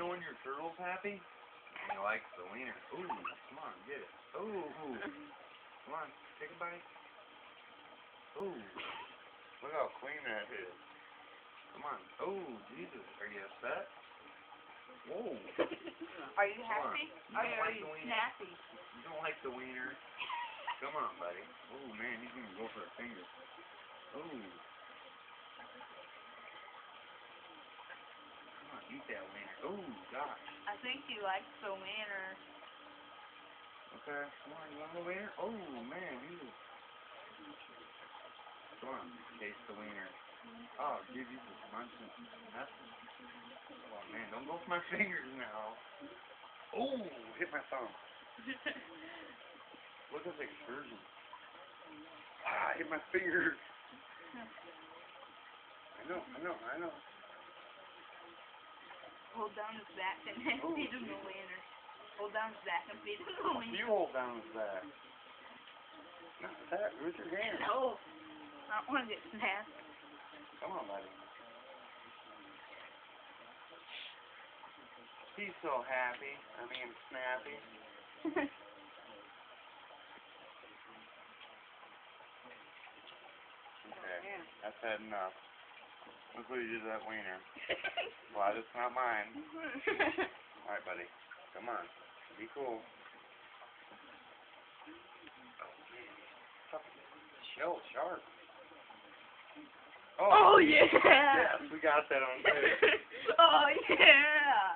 showing your turtles happy? And he likes the wiener. Ooh, come on, get it. Ooh, come on, take a bite. Ooh, look how clean that is. Come on. Oh, Jesus, are you upset? Whoa. Are you happy? Are you snappy? You don't like the wiener? Come on, buddy. Oh, man, he's gonna go for a finger. Oh. Come on, eat that wiener. Oh, gosh. I think he likes the wiener. Okay, come on, you want the wiener? Oh, man, he's... Come on, taste the wiener. Oh, give you some munching. Oh, man, don't go for my fingers now. Oh, hit my thumb. Look at the excursion. Ah, hit my fingers. I know. Hold down his back and feed him the wiener. Hold down his back and feed him the wiener. You hold down his back. Not that, with your hand. No. I don't want to get snapped. Come on, buddy. He's so happy. I mean, snappy. Okay, that's had enough. Look what you did to that wiener. Glad it's not mine. Alright, buddy. Come on. Be cool. Shell sharp. Oh, yeah! Yes, we got that on tape. Oh, yeah!